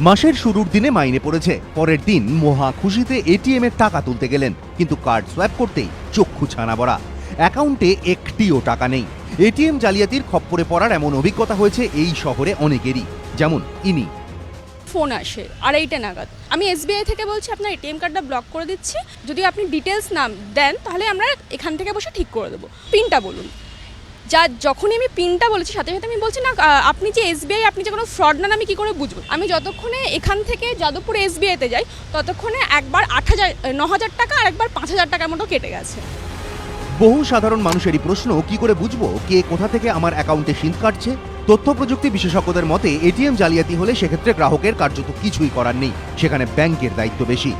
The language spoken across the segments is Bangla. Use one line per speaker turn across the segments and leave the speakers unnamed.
মাসের শুরুর দিনে মাইনে পড়েছে, পরের দিন মহা খুশিতে এটিএম এর টাকা তুলতে গেলেন, কিন্তু কার্ড সোয়াইপ করতেই চক্ষু ছানা বড়া, অ্যাকাউন্টে একটিও টাকা নেই। এটিএম জালিয়াতির খপ্পরে পড়ার এমন অভিজ্ঞতা হয়েছে এই শহরে অনেকেরই, যেমন ইনি।
ফোন আসে 2:30 নাগাদ, আমি এসবিআই থেকে বলছি আপনার এটিএম কার্ডটা ব্লক করে দিচ্ছি, যদি আপনি ডিটেলস না দেন তাহলে আমরা এখান থেকে বসে ঠিক করে দেবো, পিনটা বলুন। যখনই আমি পিনটা বলেছি সাথে সাথে আমি বলছি না আপনি যে এসবিআই, আপনি যে কোনো ফ্রড না, আমি কী করে বুঝবো? আমি যতক্ষণে এখান থেকে যাদবপুর এসবিআইতে যাই ততক্ষণে একবার 9,000 টাকা আর একবার 5,000 টাকার মতো কেটে গেছে।
বহু সাধারণ মানুষেরই প্রশ্ন, কি করে বুঝবো কে কোথা থেকে আমার অ্যাকাউন্টে সিল কাটছে? তথ্য প্রযুক্তি বিশেষজ্ঞদের মতে এটিএম জালিয়াতি হলে সেক্ষেত্রে গ্রাহকের কার্যত কিছুই করার নেই, সেখানে ব্যাংকের দায়িত্ব বেশি।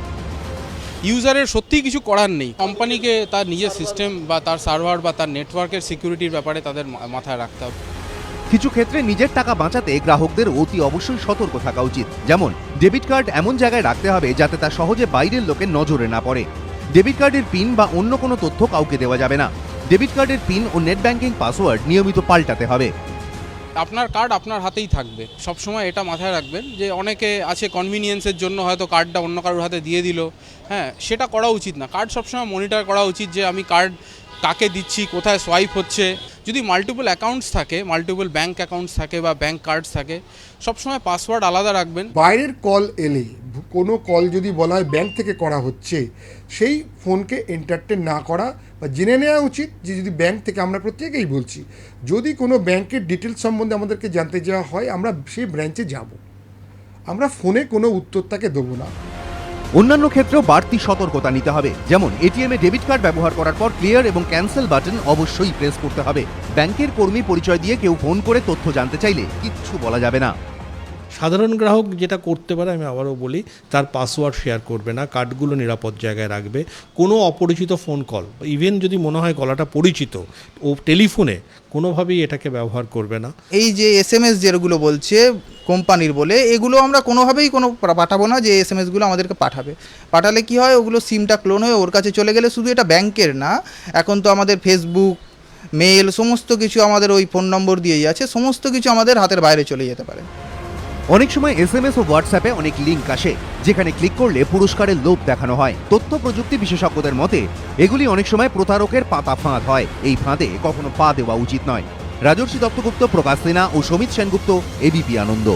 ইউজারের সত্যিই কিছু করার নেই, কোম্পানিকে তার নিজের সিস্টেম বা তার সার্ভার বা তার নেটওয়ার্কের সিকিউরিটির ব্যাপারে তাদের মাথায় রাখতে হবে।
কিছু ক্ষেত্রে নিজের টাকা বাঁচাতে গ্রাহকদের অতি অবশ্যই সতর্ক থাকা উচিত, যেমন ডেবিট কার্ড এমন জায়গায় রাখতে হবে যাতে তা সহজে বাইরের লোকের নজরে না পড়ে। ডেবিট কার্ডের পিন বা অন্য কোনো তথ্য কাউকে দেওয়া যাবে না। ডেবিট কার্ডের পিন ও নেট ব্যাংকিং পাসওয়ার্ড নিয়মিত পাল্টাতে হবে।
আপনার কার্ড আপনার হাতেই থাকবে, সবসময় এটা মাথায় রাখবেন যে অনেকে আছে কনভিনিয়েন্সের জন্য হয়তো কার্ডটা অন্য কারোর হাতে দিয়ে দিল, হ্যাঁ সেটা করা উচিত না। কার্ড সবসময় মনিটর করা উচিত যে আমি কার্ড কাকে দিচ্ছি, কোথায় সোয়াইপ হচ্ছে। যদি মাল্টিপল অ্যাকাউন্টস থাকে, মাল্টিপল ব্যাঙ্ক অ্যাকাউন্টস থাকে বা ব্যাঙ্ক কার্ডস থাকে, সবসময় পাসওয়ার্ড আলাদা রাখবেন।
বাইরের কল এলে, কোনো কল যদি বলা হয় ব্যাংক থেকে করা হচ্ছে, সেই ফোনকে এন্টারটেন না করা বা জেনে নেওয়া উচিত যে যদি ব্যাংক থেকে, আমরা প্রত্যেকেই বলছি, যদি কোনো ব্যাংকের ডিটেলস সম্বন্ধে আমাদেরকে জানতে যাওয়া হয় আমরা সেই ব্রাঞ্চে যাব, আমরা ফোনে কোনো উত্তর তাকে দেবো না।
অন্যান্য ক্ষেত্রেও বাড়তি সতর্কতা নিতে হবে, যেমন এটিএম এ ডেবিট কার্ড ব্যবহার করার পর ক্লিয়ার এবং ক্যান্সেল বাটন অবশ্যই প্রেস করতে হবে। ব্যাংকের কর্মী পরিচয় দিয়ে কেউ ফোন করে তথ্য জানতে চাইলে কিচ্ছু বলা যাবে না।
সাধারণ গ্রাহক যেটা করতে পারে, আমি আবারও বলি, তার পাসওয়ার্ড শেয়ার করবে না, কার্ডগুলো নিরাপদ জায়গায় রাখবে। কোনো অপরিচিত ফোন কল, ইভেন যদি মনে হয় গলাটা পরিচিত, ও টেলিফোনে কোনোভাবেই এটাকে ব্যবহার করবে না।
এই যে SMS যেগুলো বলছে কোম্পানির বলে, এগুলো আমরা কোনোভাবেই পাঠাবো না যে SMSগুলো আমাদেরকে পাঠালে কি হয়, ওগুলো সিমটা ক্লোন হয়ে ওর কাছে চলে গেলে শুধু এটা ব্যাংকের না, এখন তো আমাদের ফেসবুক, মেল, সমস্ত কিছু আমাদের ওই ফোন নম্বর দিয়েই আছে, সমস্ত কিছু আমাদের হাতের বাইরে চলে যেতে পারে।
অনেক সময় SMS ও হোয়াটসঅ্যাপে অনেক লিঙ্ক আসে, যেখানে ক্লিক করলে পুরস্কারের লোভ দেখানো হয়। তথ্য প্রযুক্তি বিশেষজ্ঞদের মতে এগুলি অনেক সময় প্রতারকের পাতা ফাঁদ হয়, এই ফাঁদে কখনো পা দেওয়া উচিত নয়। রাজর্ষি দত্তগুপ্ত, প্রকাশ সিনহা ও সমিত সেনগুপ্ত, ABP আনন্দ।